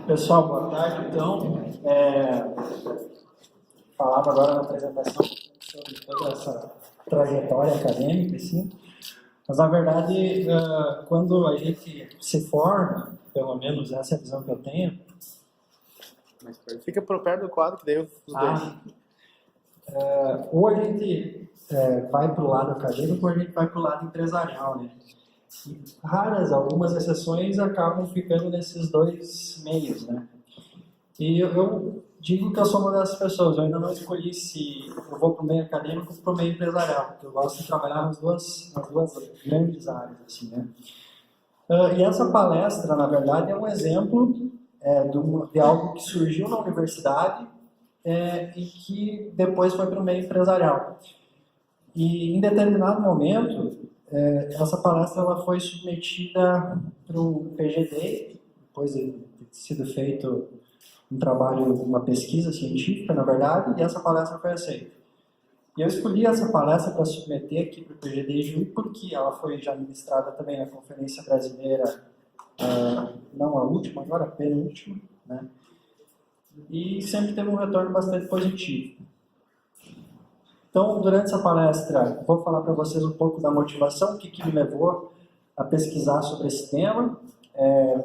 Pessoal, boa tarde. Então, falava agora na apresentação sobre toda essa trajetória acadêmica, assim, mas na verdade, quando a gente se forma, pelo menos essa é a visão que eu tenho. Fica por perto do quadro, que daí eu ou a gente vai para o lado acadêmico ou a gente vai para o lado empresarial, né? E raras, algumas exceções acabam ficando nesses dois meios, né? E eu digo que eu sou uma dessas pessoas. Eu ainda não escolhi se eu vou para o meio acadêmico ou para o meio empresarial, porque eu gosto de trabalhar nas duas grandes áreas, assim, né? E essa palestra, na verdade, é um exemplo de algo que surgiu na universidade e que depois foi para o meio empresarial. E em determinado momento, essa palestra ela foi submetida para o PGD, depois de ter sido feito um trabalho, uma pesquisa científica, na verdade, e essa palestra foi aceita. E eu escolhi essa palestra para submeter aqui para o PGD Juí, porque ela foi já ministrada também na Conferência Brasileira, não a última, agora a penúltima, né? E sempre teve um retorno bastante positivo. Então, durante essa palestra, vou falar para vocês um pouco da motivação, o que me levou a pesquisar sobre esse tema.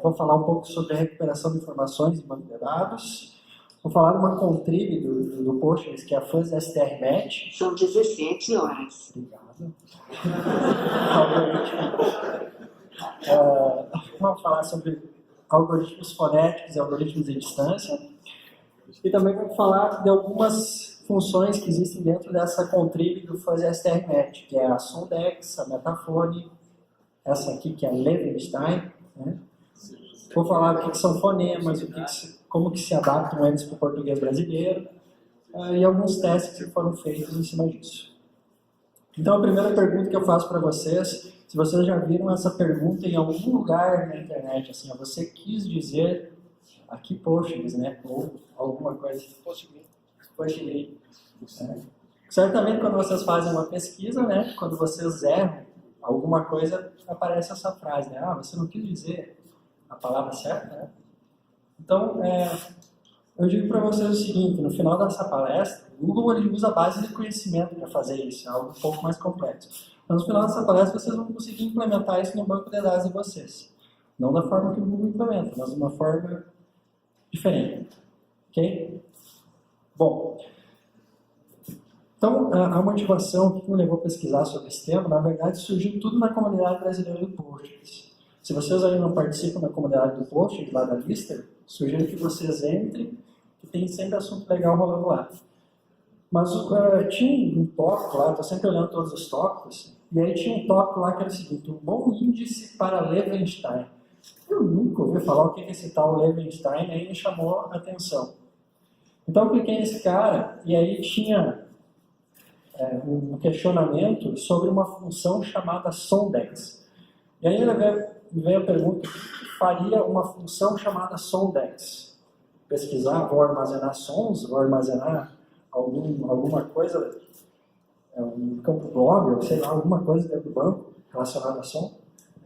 Vou falar um pouco sobre a recuperação de informações e banco de dados. Vou falar de uma contrib do Postgres, que é a Fuzzy STR Match. São 17 horas. Obrigado. Vamos falar sobre algoritmos fonéticos e algoritmos de distância. E também vamos falar de algumas funções que existem dentro dessa contrib do Fuzzy STR Match, que é a Sondex, a Metafone, essa aqui que é a Levenstein, né? Vou falar o que são fonemas, como que se adaptam eles para o português brasileiro, e alguns testes que foram feitos em cima disso. Então, a primeira pergunta que eu faço para vocês, se vocês já viram essa pergunta em algum lugar na internet, assim, você quis dizer aqui Postgres, né? Ou alguma coisa. Postgres. Certamente, quando vocês fazem uma pesquisa, né? Quando vocês erram alguma coisa, aparece essa frase, né? Você não quis dizer a palavra certa, né? Então, eu digo para vocês o seguinte, no final dessa palestra, o Google ele usa a base de conhecimento para fazer isso, é algo um pouco mais complexo. Mas no final dessa palestra, vocês vão conseguir implementar isso no banco de dados de vocês. Não da forma que o Google implementa, mas de uma forma diferente. Ok? Bom, então, a motivação que me levou a pesquisar sobre esse tema, na verdade, surgiu tudo na comunidade brasileira do Postgres. Se vocês ainda não participam da comunidade do Postgres, lá da Lister, sugiro que vocês entrem, que tem sempre assunto legal rolando lá. Mas tinha um tópico lá, estou sempre olhando todos os tópicos, e aí tinha um tópico lá que era o seguinte, um bom índice para Levenstein. Eu nunca ouvi falar o que é esse tal Levenstein, aí me chamou a atenção. Então eu cliquei nesse cara, e aí tinha um questionamento sobre uma função chamada Sondex. E aí veio a pergunta, o que faria uma função chamada Sondex? Pesquisar, vou armazenar sons, vou armazenar alguma coisa, um campo global, sei lá, alguma coisa dentro do banco relacionada a som.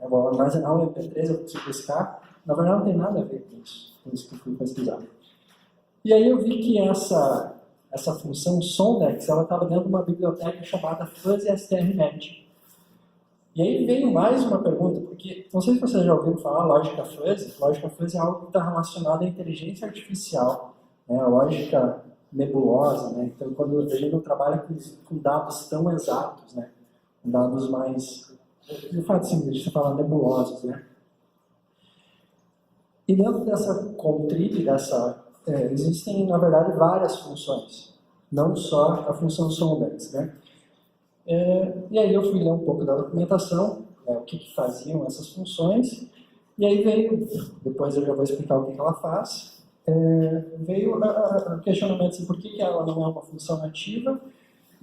Eu vou armazenar um MP3, eu preciso buscar. Na verdade, não tem nada a ver com isso que eu fui pesquisar. E aí eu vi que essa função Sondex, ela estava dentro de uma biblioteca chamada Fuzzy STR Match. E aí veio mais uma pergunta, porque não sei se vocês já ouviram falar lógica fuzzy. Lógica fuzzy é algo que está relacionado à inteligência artificial, né? A lógica nebulosa, né? Então, quando a gente não trabalha com dados tão exatos, né? Com dados mais, de fato, assim, deixa eu falar nebulosos, né? E dentro dessa contrib, existem, na verdade, várias funções, não só a função Sondex, né? E aí eu fui ler um pouco da documentação, o que faziam essas funções, e aí veio, depois eu já vou explicar o que ela faz, veio o questionamento assim, por que ela não é uma função nativa,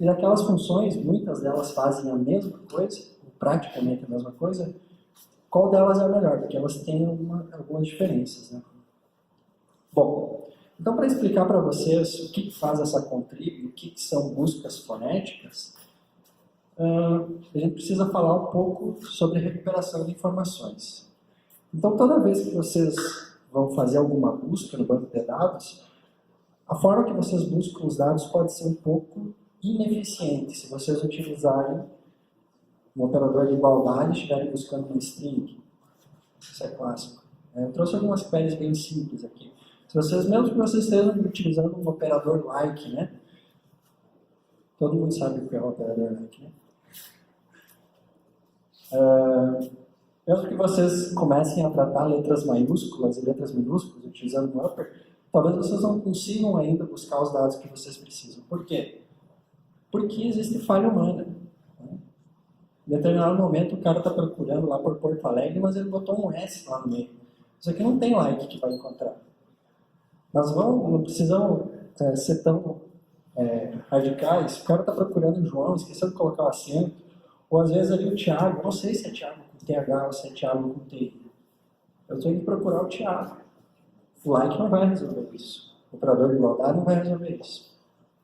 e daquelas funções, muitas delas fazem a mesma coisa, praticamente a mesma coisa, qual delas é a melhor, porque elas têm algumas diferenças, né? Bom, então para explicar para vocês o que faz essa contrib, o que são buscas fonéticas, a gente precisa falar um pouco sobre recuperação de informações. Então, toda vez que vocês vão fazer alguma busca no banco de dados, a forma que vocês buscam os dados pode ser um pouco ineficiente se vocês utilizarem um operador de igualdade e estiverem buscando uma string. Isso é clássico. Eu trouxe algumas queries bem simples aqui. Se vocês, mesmo que vocês estejam utilizando um operador like, né? Todo mundo sabe o que é um operador like, né? Mesmo que vocês comecem a tratar letras maiúsculas e letras minúsculas utilizando o upper, talvez vocês não consigam ainda buscar os dados que vocês precisam. Por quê? Porque existe falha humana. Em determinado momento o cara está procurando lá por Porto Alegre, mas ele botou um S lá no meio. Isso aqui não tem like que vai encontrar. Nós não precisamos ser tão radicais. O cara está procurando o João, esqueceu de colocar o acento. Ou às vezes ali o Thiago, não sei se é Thiago com TH ou se é Thiago com TI. Eu tenho que procurar o Thiago. O like não vai resolver isso. O operador de igualdade não vai resolver isso.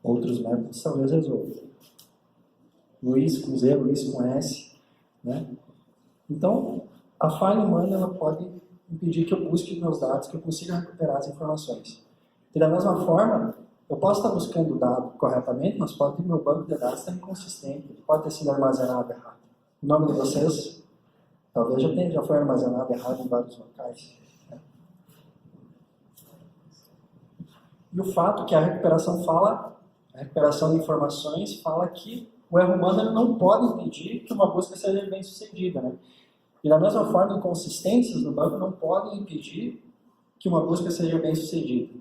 Outros métodos talvez resolvam. Luiz com Z, Luiz com S. Né? Então, a falha humana ela pode impedir que eu busque meus dados, que eu consiga recuperar as informações. E da mesma forma, eu posso estar buscando o dado corretamente, mas pode ter meu banco de dados estar inconsistente, pode ter sido armazenado errado. O nome de vocês talvez já foi armazenado errado em vários locais. Né? E o fato que a recuperação de informações fala que o erro humano ele não pode impedir que uma busca seja bem sucedida. Né? E da mesma forma, inconsistências no banco não podem impedir que uma busca seja bem sucedida.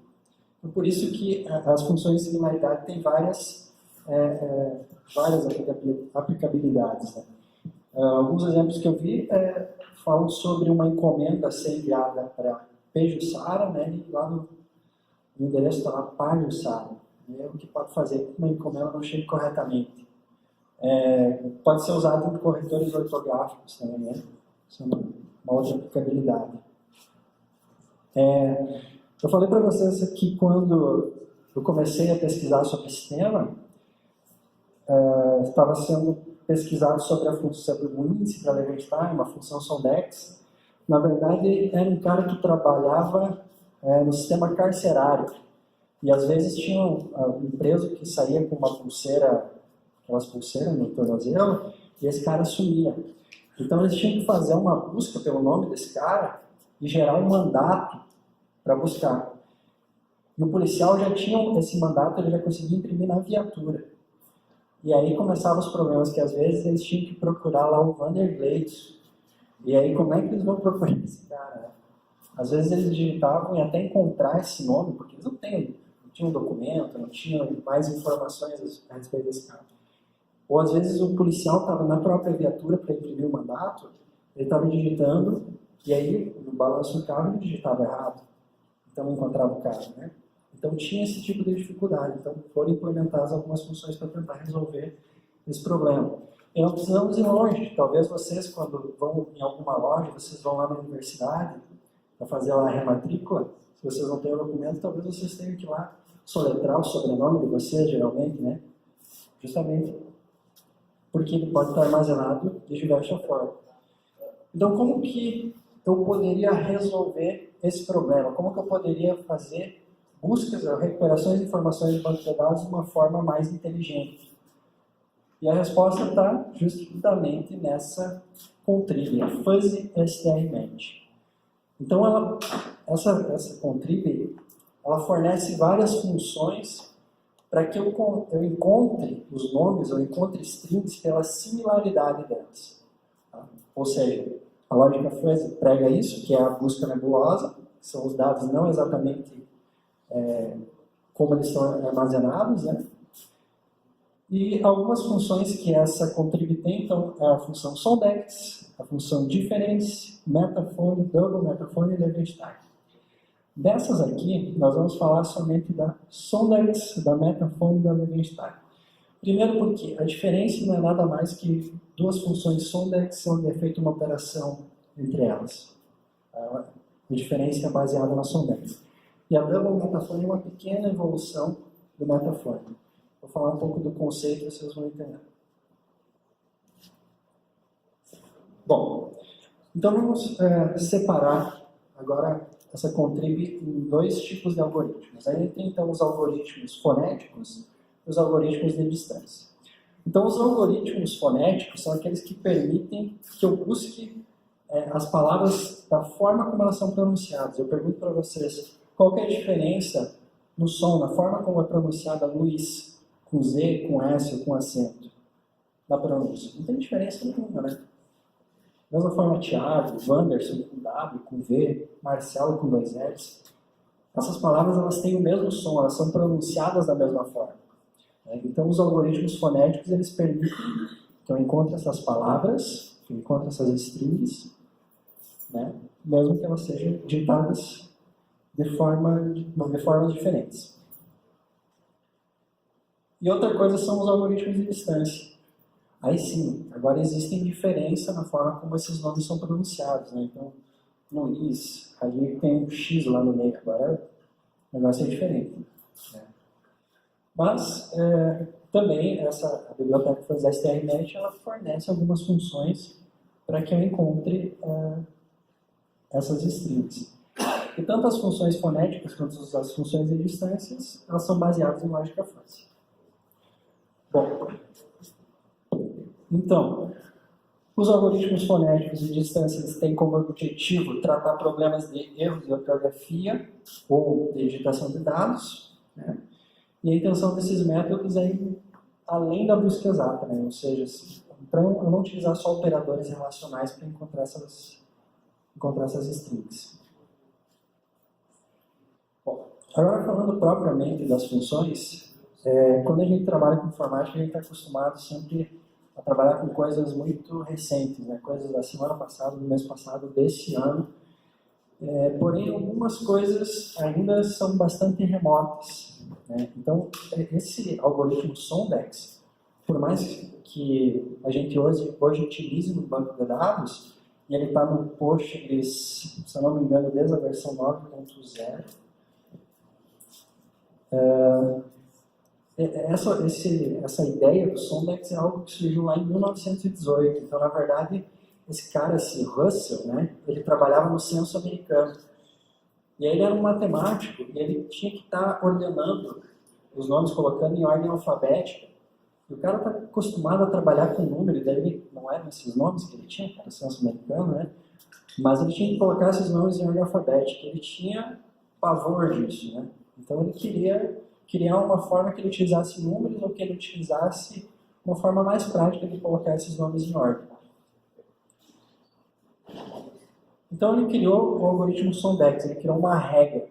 Então, por isso que as funções de similaridade têm várias aplicabilidades. Né? Alguns exemplos que eu vi falam sobre uma encomenda a ser enviada para Pejuçara, né? E lá no endereço está lá Pajuçara. O que pode fazer com que uma encomenda não chegue corretamente. Pode ser usado em corretores ortográficos também, né? Isso é uma outra aplicabilidade. Eu falei para vocês que quando eu comecei a pesquisar sobre esse tema, estava sendo pesquisado sobre a função do índice para Levenstein, uma função Sondex. Na verdade, era um cara que trabalhava no sistema carcerário. E às vezes tinha um preso que saía com uma pulseira, aquelas pulseiras no tornozelo, e esse cara sumia. Então eles tinham que fazer uma busca pelo nome desse cara e gerar um mandato para buscar. E o policial já tinha esse mandato, ele já conseguia imprimir na viatura. E aí começavam os problemas, que às vezes eles tinham que procurar lá o Vanderglades. E aí como é que eles vão procurar esse cara? Às vezes eles digitavam e até encontrar esse nome, porque eles não tinham um documento, não tinham mais informações a respeito desse cara. Ou às vezes o policial estava na própria viatura para imprimir o mandato, ele estava digitando, e aí no balanço do carro ele digitava errado. Então não encontrava o cara, né? Então tinha esse tipo de dificuldade. Então foram implementadas algumas funções para tentar resolver esse problema. E não precisamos ir longe. Talvez vocês, quando vão em alguma loja, vocês vão lá na universidade para fazer lá a rematrícula, se vocês não têm o documento, talvez vocês tenham que ir lá soletrar o sobrenome de vocês, geralmente, né? Justamente porque ele pode estar armazenado de diversa forma. Então, como que eu poderia resolver esse problema? Como que eu poderia fazer buscas, recuperações de informações de banco de dados de uma forma mais inteligente? E a resposta está justamente nessa contrib, a Fuzzy STR-Match. Então, essa contrib, ela fornece várias funções para que eu encontre os nomes, eu encontre strings pela similaridade delas. Tá? Ou seja, a lógica fuzzy prega isso, que é a busca nebulosa, que são os dados não exatamente como eles estão armazenados, né? E algumas funções que essa contrib tem, então, é a função Sondex, a função Difference, Metaphone, Double Metaphone e Levenstein. Dessas aqui, nós vamos falar somente da Sondex, da Metaphone e da Levenstein. Primeiro porque a diferença não é nada mais que duas funções Sondex onde é feita uma operação entre elas. A diferença é baseada na Sondex. E a Double Metaphone é uma pequena evolução do Metaphone. Vou falar um pouco do conceito e vocês vão entender. Bom, então vamos separar agora essa contrib em dois tipos de algoritmos. Aí tem então os algoritmos fonéticos e os algoritmos de distância. Então os algoritmos fonéticos são aqueles que permitem que eu busque as palavras da forma como elas são pronunciadas. Eu pergunto para vocês, qual que é a diferença no som, na forma como é pronunciada Luiz, com Z, com S ou com acento, na pronúncia? Não tem diferença nenhuma, né? Da mesma forma, Thiago, Wanderson com W, com V, Marcelo com 2 L's. Essas palavras elas têm o mesmo som, elas são pronunciadas da mesma forma. Então, os algoritmos fonéticos eles permitem que eu encontre essas palavras, que eu encontre essas strings, né? Mesmo que elas sejam ditadas de formas diferentes. E outra coisa são os algoritmos de distância. Aí sim, agora existe diferença na forma como esses nomes são pronunciados, né? Então, Luiz, ali tem um X lá no meio, agora o negócio é diferente, né? Mas, também, a biblioteca faz strnet, ela fornece algumas funções para que eu encontre essas strings. E tanto as funções fonéticas quanto as funções de distâncias, elas são baseadas em lógica fácil. Bom, então, os algoritmos fonéticos de distância têm como objetivo tratar problemas de erros de ortografia ou de digitação de dados, né? E a intenção desses métodos é ir além da busca exata, né? Ou seja, então, eu não utilizar só operadores relacionais para encontrar essas strings. Bom, agora falando propriamente das funções, quando a gente trabalha com informática, a gente está acostumado sempre a trabalhar com coisas muito recentes, né? Coisas da semana passada, do mês passado, desse ano. Porém, algumas coisas ainda são bastante remotas, né? Então, esse algoritmo Sondex, por mais que a gente hoje utilize no banco de dados, e ele está no Postgres, se eu não me engano, desde a versão 9.0, essa ideia do Sondex é algo que surgiu lá em 1918. Então, na verdade, esse cara, esse Russell, né, ele trabalhava no censo americano. E aí ele era um matemático e ele tinha que estar ordenando os nomes, colocando em ordem alfabética. E o cara está acostumado a trabalhar com número, e daí não eram esses nomes que ele tinha, era o censo americano, né? Mas ele tinha que colocar esses nomes em ordem alfabética. Ele tinha pavor disso, né? Então ele queria criar uma forma que ele utilizasse números ou que ele utilizasse uma forma mais prática de colocar esses nomes em ordem. Então ele criou o algoritmo Sondex, ele criou uma regra.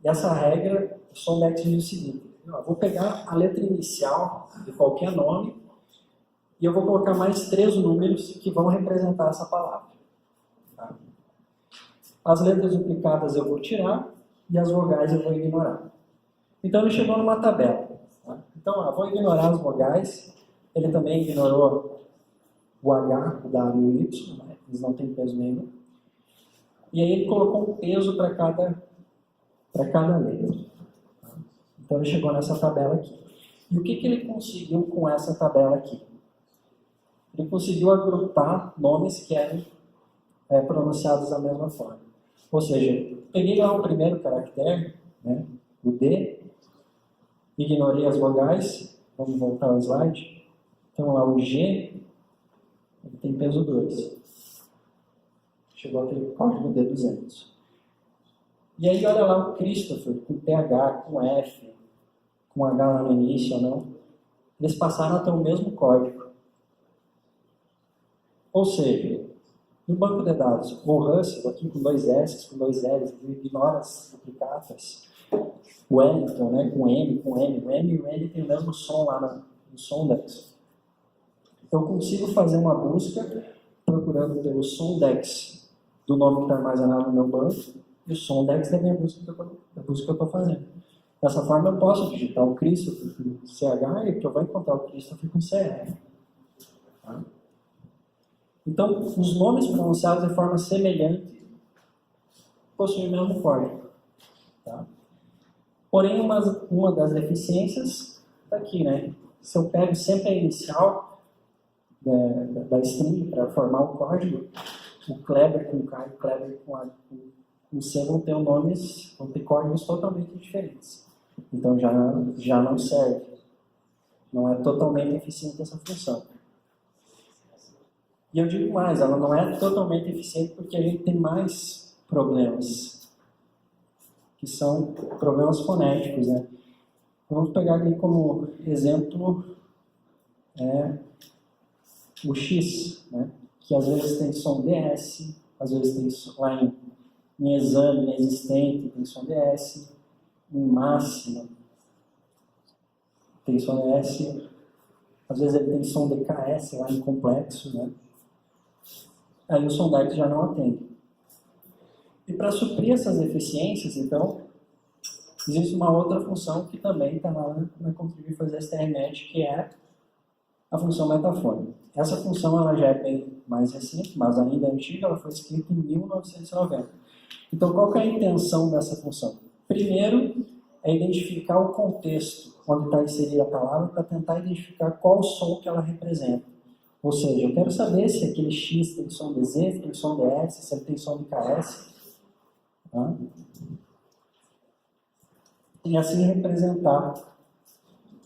E essa regra, o Sondex diz o seguinte: eu vou pegar a letra inicial de qualquer nome e eu vou colocar mais 3 números que vão representar essa palavra. As letras duplicadas eu vou tirar e as vogais eu vou ignorar. Então ele chegou numa tabela. Então, vou ignorar as vogais. Ele também ignorou o H, o W e o Y, né? Eles não têm peso nenhum. E aí ele colocou um peso para cada letra. Então ele chegou nessa tabela aqui. E o que ele conseguiu com essa tabela aqui? Ele conseguiu agrupar nomes que eram pronunciados da mesma forma. Ou seja, peguei lá o primeiro caractere, né, o D, ignorei as vogais, vamos voltar ao slide. Então lá o G, ele tem peso 2. Chegou aquele código D200. E aí olha lá o Christopher, com PH, com F, com H lá no início ou não. Eles passaram a ter o mesmo código. Ou seja, no banco de dados, o Russell, aqui com 2 S, com 2 L's, ele ignora as duplicatas. O Wellington, né, com M, o M e o N tem o mesmo som lá no Sondex. Eu consigo fazer uma busca procurando pelo Sondex do nome que está armazenado no meu banco e o Sondex da minha busca que eu estou fazendo. Dessa forma eu posso digitar o Christopher com CH e que eu vou encontrar o Christopher com CR. Tá? Então, os nomes pronunciados de forma semelhante possuem o mesmo código. Tá? Porém, uma das deficiências está aqui, né? Se eu pego sempre a inicial da string para formar o código, o Kleber com K e o Kleber com no C vão ter nomes, vão ter códigos totalmente diferentes. Então já não serve. Não é totalmente eficiente essa função. E eu digo mais, ela não é totalmente eficiente porque a gente tem mais problemas, que são problemas fonéticos, né? Vamos pegar aqui como exemplo o X, né? Que às vezes tem som DS, às vezes tem som, lá em exame existente tem som DS, em máxima tem som DS, às vezes ele tem som DKS lá em complexo, né? Aí o Sondex já não atende. E para suprir essas deficiências, então, existe uma outra função que também está lá na Contribuir Fazer STRNet, que é a função metafone. Essa função ela já é bem mais recente, mas ainda é antiga, ela foi escrita em 1990. Então, qual que é a intenção dessa função? Primeiro, é identificar o contexto onde está inserida a palavra para tentar identificar qual o som que ela representa. Ou seja, eu quero saber se aquele X tem som de Z, se tem som de S, se ele tem som de KS. Tá? E assim representar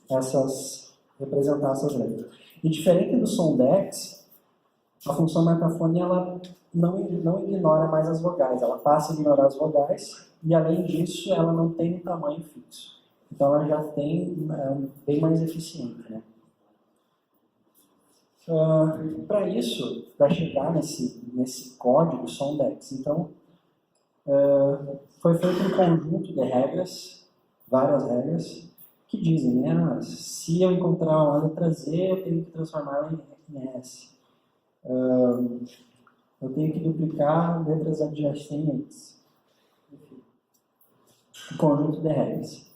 essas letras. E diferente do Sondex, a função metafone ela não ignora mais as vogais, ela passa a ignorar as vogais e, além disso, ela não tem um tamanho fixo. Então, ela já tem bem mais eficiente, né? Para isso, para chegar nesse código Sondex, então, foi feito um conjunto de regras, várias regras, que dizem, né, se eu encontrar uma letra Z, eu tenho que transformá-la em S. Eu tenho que duplicar letras adjacentes. Enfim, um conjunto de regras.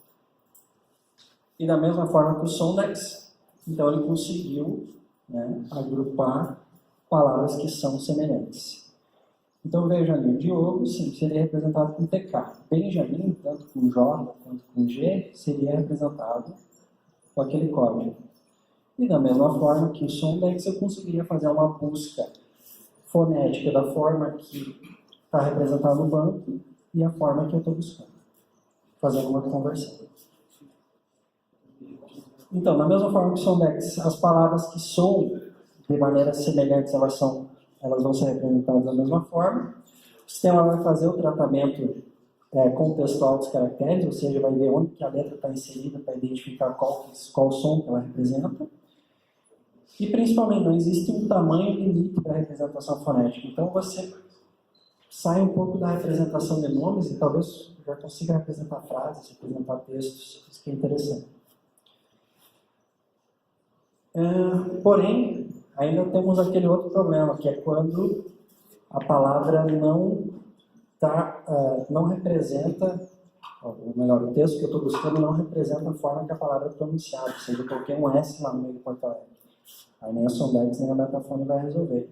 E da mesma forma que o Sondex, então ele conseguiu, né, agrupar palavras que são semelhantes. Então veja ali, o Diogo seria representado com TK. Benjamin, tanto com J quanto com G, seria representado com aquele código. E da mesma forma que o Sondex, eu conseguiria fazer uma busca fonética da forma que está representada no banco e a forma que eu estou buscando, fazendo uma conversão. Então, da mesma forma que o Sondex, as palavras que soam de maneira semelhante, elas vão ser representadas da mesma forma. O sistema vai fazer o tratamento contextual dos caracteres, ou seja, vai ver onde que a letra está inserida para identificar qual som que ela representa. E, principalmente, não existe um tamanho limite para a representação fonética. Então, você sai um pouco da representação de nomes e talvez já consiga representar frases, representar textos. Isso que é interessante. Porém, ainda temos aquele outro problema, que é quando a palavra não representa, ou melhor, o texto que eu estou buscando não representa a forma que a palavra é pronunciada, ou seja, eu coloquei um S lá no meio do Porto Alegre. Aí nem a Sondex nem a metafone vai resolver.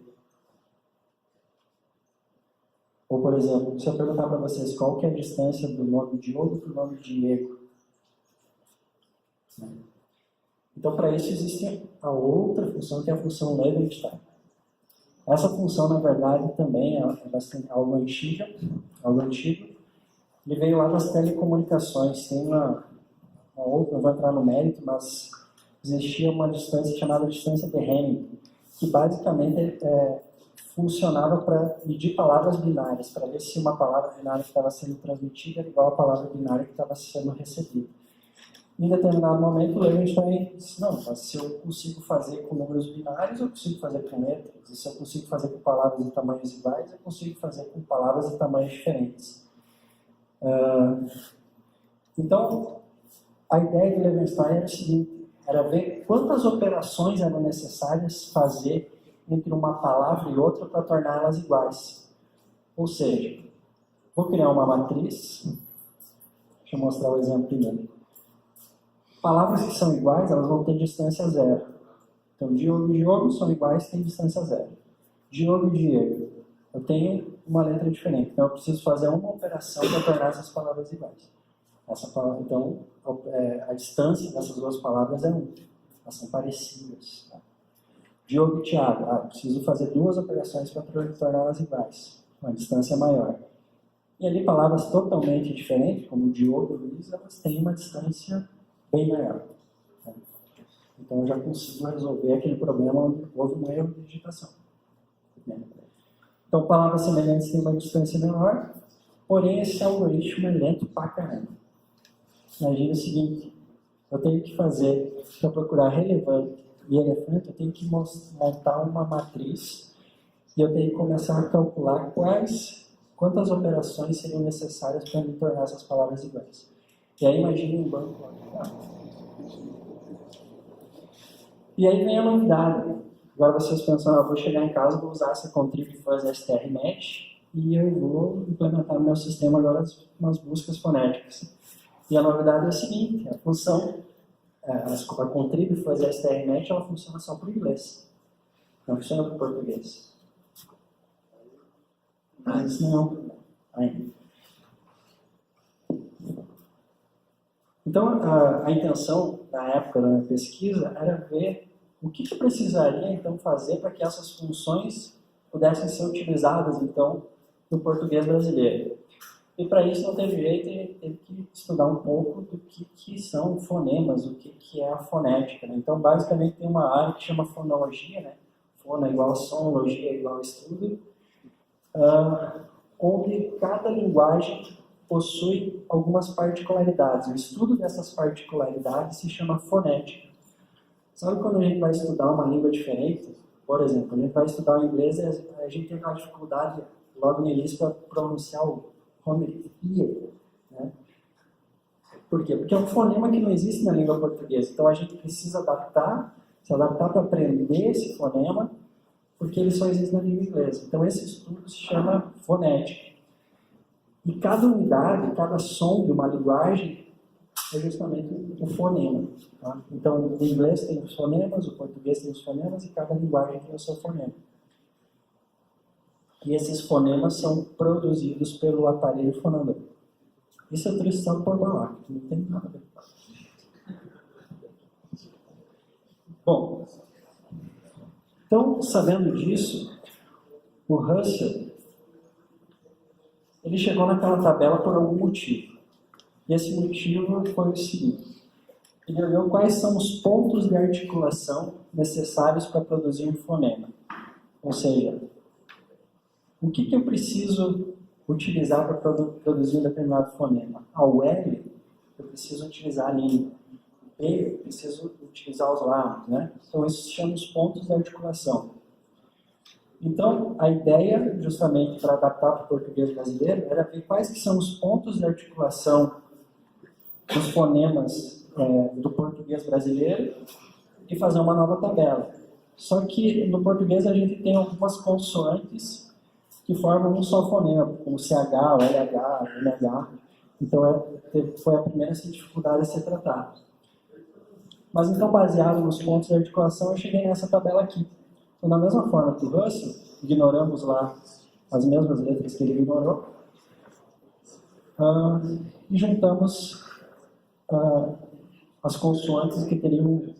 Ou, por exemplo, se eu perguntar para vocês qual que é a distância do nome Diogo para o nome Diego. Então, para isso, existe a outra função, que é a função Levenstein. Essa função, na verdade, também é bastante algo antigo. Ele veio lá das telecomunicações. Tem uma outra, não vou entrar no mérito, mas existia uma distância chamada distância de Hamming, que basicamente funcionava para medir palavras binárias, para ver se uma palavra binária que estava sendo transmitida era igual à palavra binária que estava sendo recebida. Em determinado momento, o Levenstein disse, não, mas se eu consigo fazer com números binários, eu consigo fazer com letras. E se eu consigo fazer com palavras de tamanhos iguais, eu consigo fazer com palavras de tamanhos diferentes. Então, a ideia do Levenstein era o seguinte, era ver quantas operações eram necessárias fazer entre uma palavra e outra para torná-las iguais. Ou seja, vou criar uma matriz. Deixa eu mostrar o exemplo primeiro. Palavras que são iguais, elas vão ter distância zero. Então, Diogo e Diogo são iguais, têm distância zero. Diogo e Diego, eu tenho uma letra diferente. Então, eu preciso fazer uma operação para tornar essas palavras iguais. Então, a distância dessas duas palavras é 1. Elas são parecidas. Tá? Diogo e Tiago, preciso fazer duas operações para torná-las iguais. Uma distância maior. E ali palavras totalmente diferentes, como Diogo e Luiz, elas têm uma distância bem maior. Né? Então eu já consigo resolver aquele problema onde houve um erro de digitação. Né? Então palavras semelhantes têm uma distância menor, porém esse algoritmo é lento pra caramba. Imagina o seguinte, eu tenho que fazer, para procurar relevante e elefante, eu tenho que montar uma matriz e eu tenho que começar a calcular quantas operações seriam necessárias para me tornar essas palavras iguais. E aí imagine um banco. E aí vem a novidade. Agora vocês pensam, eu vou chegar em casa, vou usar essa contrib fuzz strmatch e eu vou implementar no meu sistema agora umas buscas fonéticas. E a novidade é o seguinte, a função, a contrib fuzz strmatch é uma função só para o inglês. Não funciona para o português. Mas não, ainda. Então, a intenção na época da minha pesquisa era ver o que precisaria então fazer para que essas funções pudessem ser utilizadas então no português brasileiro. E para isso não teve jeito, teve que estudar um pouco do que são fonemas, o que é a fonética. Né? Então, basicamente tem uma área que chama fonologia, né? Fono é igual a som, logia é igual a estudo. Onde cada linguagem possui algumas particularidades. O estudo dessas particularidades se chama fonética. Sabe quando a gente vai estudar uma língua diferente? Por exemplo, a gente vai estudar o inglês e a gente tem aquela dificuldade logo no início para pronunciar o home here, né? Por quê? Porque é um fonema que não existe na língua portuguesa. Então a gente precisa se adaptar para aprender esse fonema, porque ele só existe na língua inglesa. Então esse estudo se chama fonética. E cada unidade, cada som de uma linguagem é justamente o fonema. Tá? Então o inglês tem os fonemas, o português tem os fonemas e cada linguagem tem o seu fonema. E esses fonemas são produzidos pelo aparelho fonador. Isso é Tristan por Balac, não tem nada a ver. Bom, então, sabendo disso, o Russell, ele chegou naquela tabela por algum motivo. E esse motivo foi o seguinte. Ele olhou quais são os pontos de articulação necessários para produzir um fonema. Ou seja, o que eu preciso utilizar para produzir um determinado fonema? O L, eu preciso utilizar a língua. O P, eu preciso utilizar os lábios, né? Então, esses se chamam os pontos de articulação. Então, a ideia, justamente para adaptar para o português brasileiro, era ver quais que são os pontos de articulação dos fonemas do português brasileiro e fazer uma nova tabela. Só que no português a gente tem algumas consoantes que formam um só fonema, como CH, o LH, o NH. Então foi a primeira dificuldade a ser tratada. Mas então, baseado nos pontos de articulação, eu cheguei nessa tabela aqui. Então, da mesma forma que o Russell, ignoramos lá as mesmas letras que ele ignorou, e juntamos as consoantes que teriam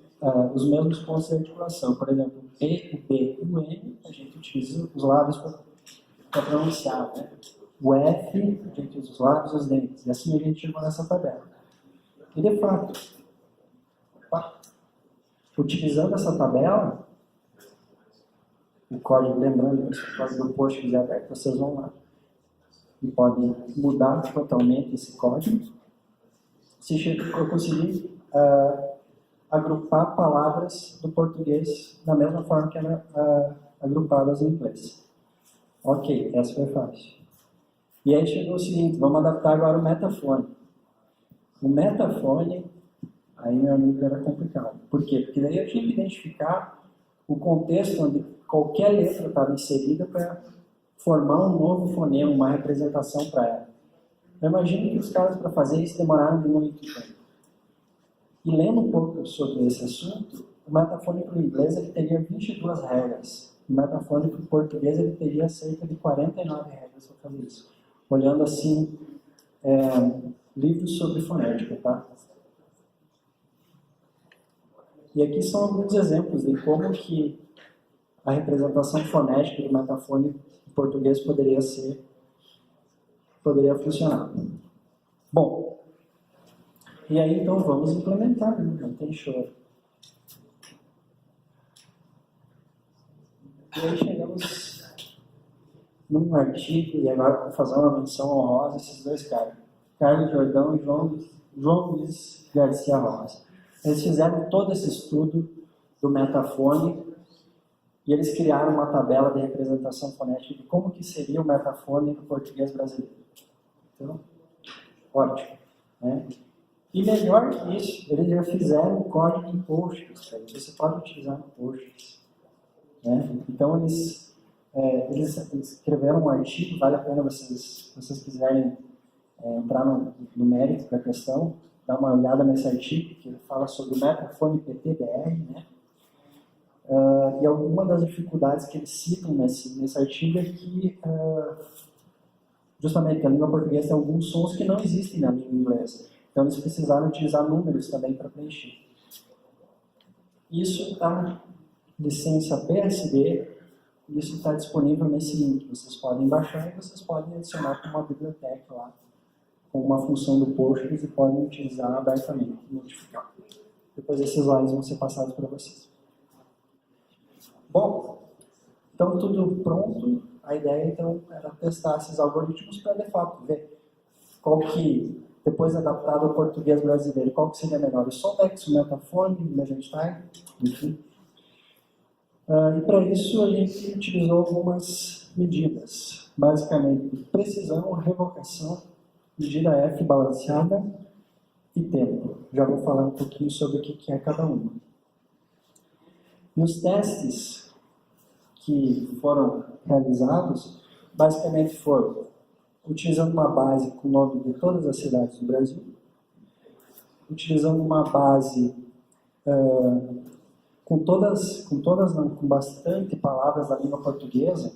os mesmos pontos de articulação. Por exemplo, o P, o B e o N, a gente utiliza os lábios para pronunciar, né? O F, a gente usa os lábios e os dentes. E assim a gente chegou nessa tabela. E de fato, utilizando essa tabela, o código, lembrando que o código do post quiser aberto, vocês vão lá e podem mudar totalmente esse código. Eu consegui agrupar palavras do português da mesma forma que eram agrupadas no inglês. Ok, essa foi fácil. E aí chegou o seguinte, vamos adaptar agora o metafone. O metafone, aí meu amigo era complicado. Por quê? Porque daí eu tinha que identificar o contexto onde qualquer letra estava inserida para formar um novo fonema, uma representação para ela. Eu imagino que os caras, para fazer isso, demoraram muito tempo. E lendo um pouco sobre esse assunto, o metafone para o inglês ele teria 22 regras. O metafone para o português ele teria cerca de 49 regras para fazer isso. Olhando assim, livros sobre fonética, tá? E aqui são alguns exemplos de como que a representação fonética do metafone em português poderia ser poderia funcionar. Bom, e aí então vamos implementar, né? Não tem choro. E aí chegamos num artigo, e agora vou fazer uma menção honrosa a esses dois caras, Carlos Jordão e João Luiz Garcia Rosa. Eles fizeram todo esse estudo do metafone e eles criaram uma tabela de representação fonética de como que seria o metafone no português brasileiro. Então, ótimo. Né? E melhor que isso, eles já fizeram um código em Postgres, você pode utilizar no Postgres. Né? Então, eles escreveram um artigo, vale a pena vocês quiserem entrar no mérito da questão, dar uma olhada nesse artigo, que fala sobre o metafone PTBR, né? E alguma das dificuldades que eles citam nesse artigo é que, justamente, a língua portuguesa tem alguns sons que não existem na língua inglesa. Então, eles precisaram utilizar números também para preencher. Isso está na licença BSD, isso está disponível nesse link. Vocês podem baixar e vocês podem adicionar com uma biblioteca lá, com uma função do Postgres e podem utilizar abertamente, notificar. Depois esses slides vão ser passados para vocês. Bom, então tudo pronto. A ideia então era testar esses algoritmos para de fato ver qual que, depois adaptado ao português brasileiro, qual que seria melhor, o Solvex, o Metafone, o Legendstyle, enfim. E para isso a gente utilizou algumas medidas, basicamente precisão, revocação, medida F balanceada e tempo. Já vou falar um pouquinho sobre o que é cada uma. E os testes que foram realizados, basicamente foram utilizando uma base com o nome de todas as cidades do Brasil, utilizando uma base com bastante palavras da língua portuguesa,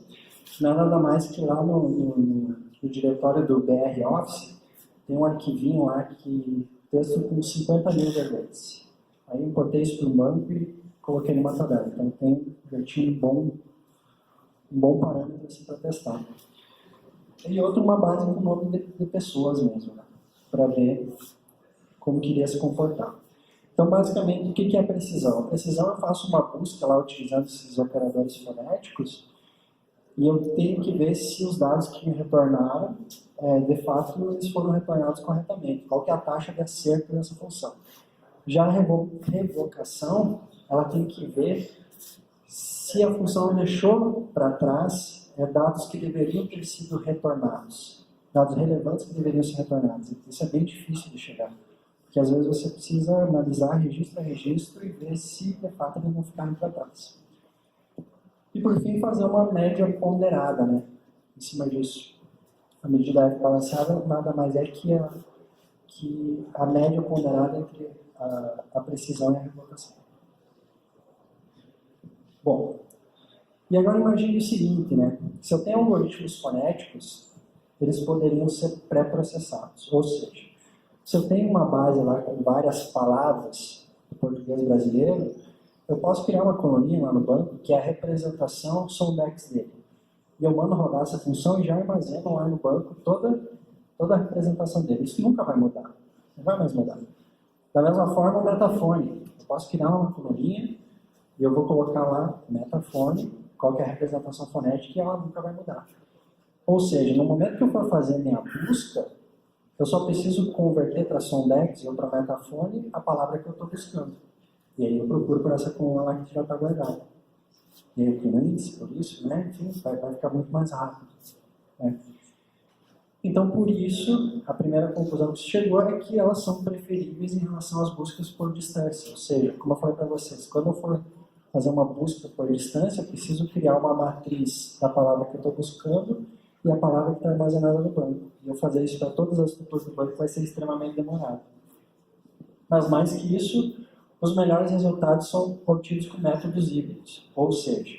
não é nada mais que lá no diretório do BR Office, tem um arquivinho lá que texto com 50 mil verbetes. Aí eu importei isso para um banco e coloquei numa tabela. Então já tinha um bom parâmetro assim, para testar. E outro, uma base com o nome de pessoas mesmo, né? Para ver como queria se comportar. Então, basicamente, o que é a precisão? A precisão, eu faço uma busca lá utilizando esses operadores fonéticos e eu tenho que ver se os dados que me retornaram, de fato, eles foram retornados corretamente. Qual que é a taxa de acerto dessa função? Já a revocação, ela tem que ver se a função deixou para trás dados que deveriam ter sido retornados, dados relevantes que deveriam ser retornados. Isso é bem difícil de chegar, porque às vezes você precisa analisar registro a registro e ver se de fato eles não ficaram para trás. E por fim, fazer uma média ponderada, né, em cima disso. A medida F balanceada nada mais é que a média ponderada entre a precisão e a revocação. Bom, e agora imagine o seguinte, né? Se eu tenho algoritmos fonéticos, eles poderiam ser pré-processados. Ou seja, se eu tenho uma base lá com várias palavras do português brasileiro, eu posso criar uma coluninha lá no banco que é a representação Solvex dele. E eu mando rodar essa função e já armazeno lá no banco toda a representação dele. Isso nunca vai mudar. Não vai mais mudar. Da mesma forma, o metafone. Eu posso criar uma coluninha e eu vou colocar lá metafone, qual que é a representação fonética, e ela nunca vai mudar. Ou seja, no momento que eu for fazer minha busca, eu só preciso converter para Solvex ou para metafone a palavra que eu estou buscando. E aí eu procuro por essa coluna lá que já está guardada. E aí eu tenho um índice por isso, né? Enfim, vai ficar muito mais rápido. Né? Então, por isso, a primeira conclusão que se chegou é que elas são preferíveis em relação às buscas por distância. Ou seja, como eu falei para vocês, quando eu for fazer uma busca por distância, eu preciso criar uma matriz da palavra que eu estou buscando e a palavra que está armazenada no banco. E eu fazer isso para todas as estruturas do banco vai ser extremamente demorado. Mas mais que isso, os melhores resultados são obtidos com métodos híbridos. Ou seja,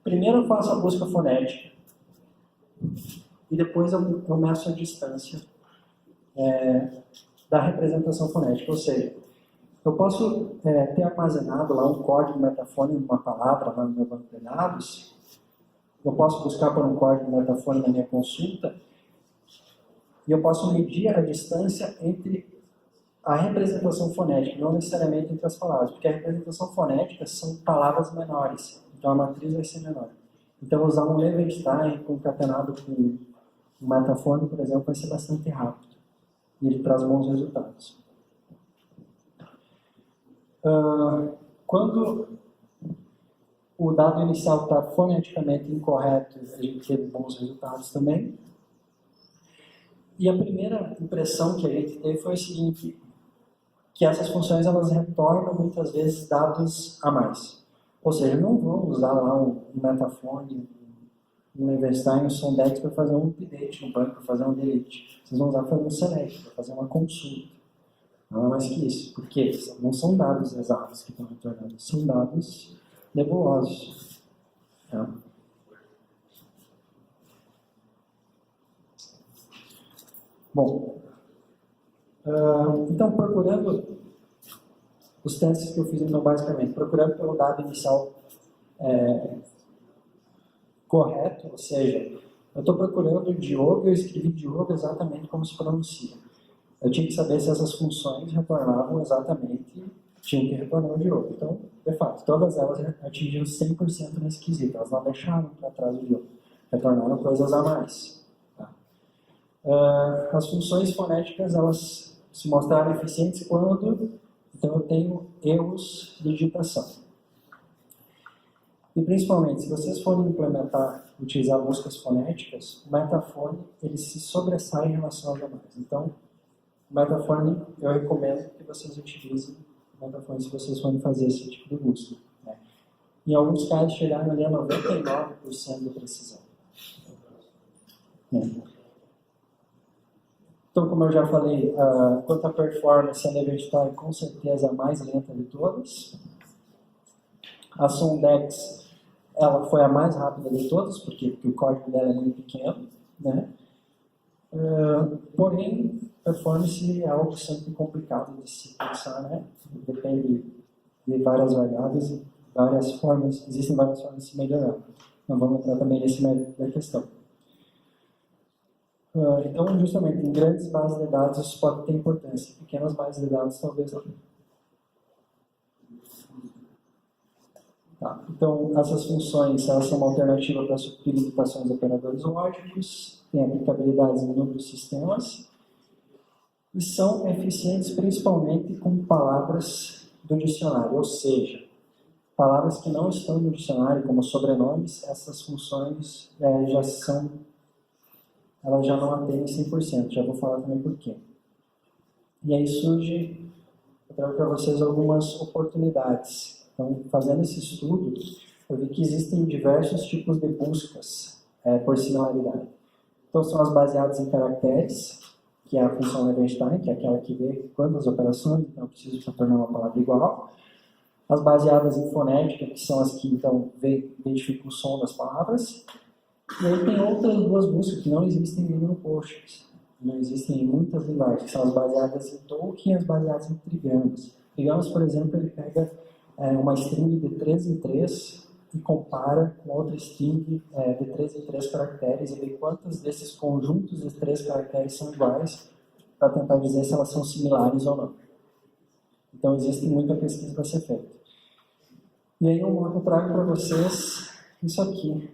primeiro eu faço a busca fonética e depois eu meço a distância da representação fonética. Ou seja, eu posso ter armazenado lá um código metafone numa palavra lá no meu banco de dados. Eu posso buscar por um código metafone na minha consulta. E eu posso medir a distância entre a representação fonética, não necessariamente entre as palavras, porque a representação fonética são palavras menores, então a matriz vai ser menor. Então, usar um Levenstein concatenado com um metafone, por exemplo, vai ser bastante rápido. E ele traz bons resultados. Quando o dado inicial está foneticamente incorreto, a gente teve bons resultados também. E a primeira impressão que a gente teve foi o seguinte, que essas funções elas retornam muitas vezes dados a mais. Ou seja, não vão usar lá um metafone, um Levenstein, um Sondex para fazer um update no banco, para fazer um delete. Vocês vão usar para fazer um select, para fazer uma consulta. Não é mais que isso, porque não são dados exatos que estão retornando, são dados nebulosos. Tá? Bom, então procurando os testes que eu fiz, então basicamente, procurando pelo dado inicial correto, ou seja, eu estou procurando Diogo, eu escrevi Diogo exatamente como se pronuncia. Eu tinha que saber se essas funções retornavam exatamente, tinham que retornar o Diogo. Então, de fato, todas elas atingiram 100% nesse quesito, elas não deixaram para trás o Diogo, retornaram coisas a mais. Tá? As funções fonéticas, elas se mostraram eficientes quando então eu tenho erros de digitação. E principalmente, se vocês forem utilizar buscas fonéticas, o metafone ele se sobressai em relação aos demais. Então, o metafone, eu recomendo que vocês utilizem o metafone se vocês forem fazer esse tipo de busca. Né? Em alguns casos, chegaram ali a 99% de precisão. Então, como eu já falei, quanto à performance, a Levenstein com certeza a mais lenta de todas. A Sondex, ela foi a mais rápida de todas, porque o código dela é muito pequeno. Né? Porém, performance é algo sempre complicado de se pensar, né? Depende de várias variáveis e várias formas, existem várias formas de se melhorar. Não vamos entrar também nesse mérito da questão. Então, justamente, em grandes bases de dados isso pode ter importância. Em pequenas bases de dados, talvez não. Tá. Então, essas funções elas são uma alternativa para suprir limitações de operadores lógicos, têm aplicabilidades em inúmeros sistemas e são eficientes principalmente com palavras do dicionário, ou seja, palavras que não estão no dicionário, como sobrenomes, essas funções elas já não atendem 100%, já vou falar também por quê. E aí surge, eu trago para vocês algumas oportunidades. Então, fazendo esse estudo, eu vi que existem diversos tipos de buscas por similaridade. Então, são as baseadas em caracteres, que é a função Levenstein, que é aquela que vê quantas operações, então eu preciso para tornar uma palavra igual. As baseadas em fonética, que são as que então identificam o som das palavras. E aí tem outras duas buscas que não existem no PostGIS. Não existem em muitas linguagens, que são as baseadas em token e as baseadas em trigramas. Trigramas, por exemplo, ele pega uma string de 3 em 3 e compara com outra string de 3 em 3 caracteres e vê quantos desses conjuntos de 3 caracteres são iguais para tentar dizer se elas são similares ou não. Então, existe muita pesquisa para ser feita. E aí eu trago para vocês isso aqui.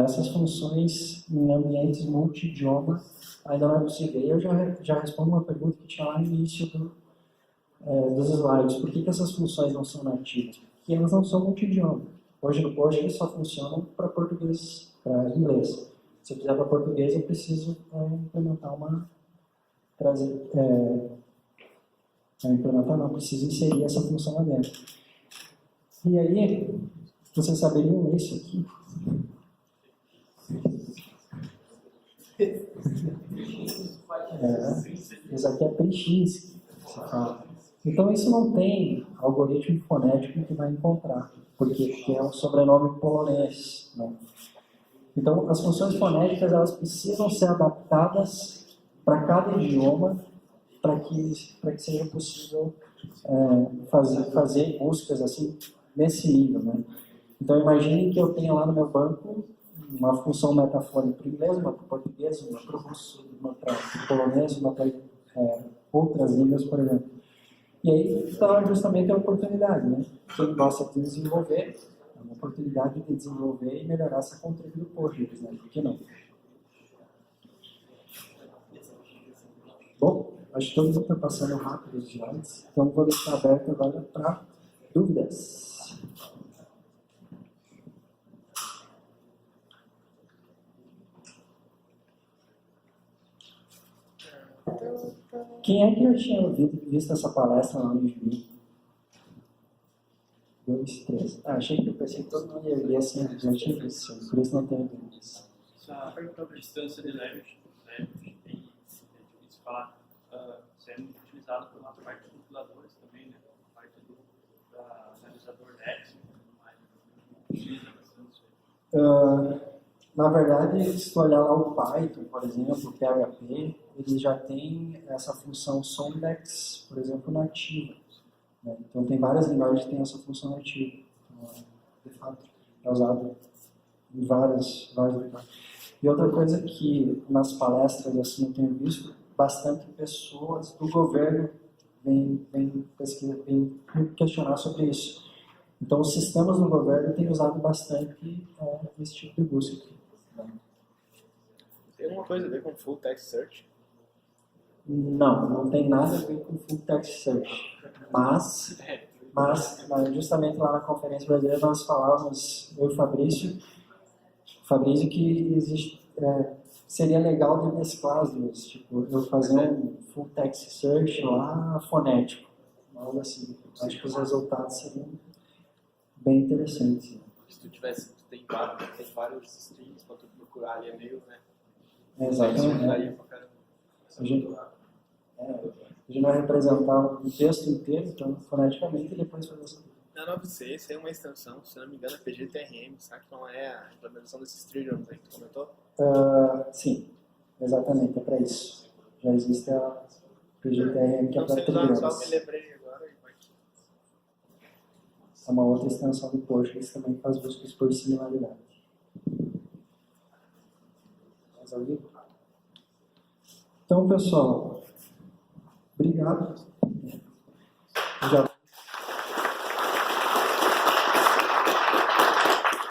Essas funções em ambientes multi-idioma ainda não é possível. E eu já respondo uma pergunta que tinha lá no início dos slides. Por que essas funções não são nativas? Porque elas não são multi-idioma. Hoje no Post eles só funcionam para português, para inglês. Se eu quiser para português, eu preciso implementar preciso inserir essa função lá dentro. E aí, vocês saberiam ler isso aqui? Isso aqui é Prishinsky. Então isso não tem algoritmo fonético que vai encontrar, porque é um sobrenome polonês. Né? Então as funções fonéticas elas precisam ser adaptadas para cada idioma para que seja possível fazer buscas assim nesse nível. Né? Então imagine que eu tenha lá no meu banco uma função metafone para o inglês, uma para o português, uma para o russo, uma para o polonês, uma para outras línguas, por exemplo. E aí está justamente a oportunidade, né? Quem gosta de desenvolver, é uma oportunidade de desenvolver e melhorar essa conteúdo do Postgres, né? Por que não? Bom, acho que todo mundo está passando rápido os slides, então vou deixar aberto agora para dúvidas. Quem é que já tinha visto essa palestra lá no YouTube? 2, 3. achei que eu pensei que todo mundo ia ver assim, já tinha visto, por isso não tenho dúvidas. Só perguntando a distância de Leverage, né? Tem difícil falar, isso é muito utilizado por uma parte dos compiladores também, né? A parte do analisador Lex, utiliza bastante isso aí. Na verdade, se tu olhar lá o Python, por exemplo, o PHP, ele já tem essa função SOMDEX, por exemplo, nativa. Né? Então, tem várias linguagens que têm essa função nativa. Então, de fato, é usado em várias linguagens. E outra coisa que nas palestras assim, eu tenho visto, bastante pessoas do governo vêm questionar sobre isso. Então, os sistemas do governo têm usado bastante esse tipo de busca. Tem alguma coisa a ver com Full Text Search? Não tem nada a ver com Full Text Search. Mas justamente lá na Conferência Brasileira nós falávamos, eu e o Fabrício que existe, seria legal de mesclar as duas. Tipo, eu fazer um Full Text Search lá fonético, algo assim. Acho que os resultados seriam bem interessantes. Se tu tem vários streams para tu procurar ali, é meio, né? Exatamente. A gente vai representar o texto inteiro, então, foneticamente, e depois fazer essa. Na 9C, isso aí é uma extensão, se não me engano, é PGTRM, sabe que não é a implementação desses triggers aí que tu comentou? Sim, exatamente, é para isso. Já existe a PGTRM que é Não para sei triggers. só me lembrei agora. É uma outra extensão do Postgres também faz buscas por similaridade. Mais alguém? Então, pessoal, obrigado. Já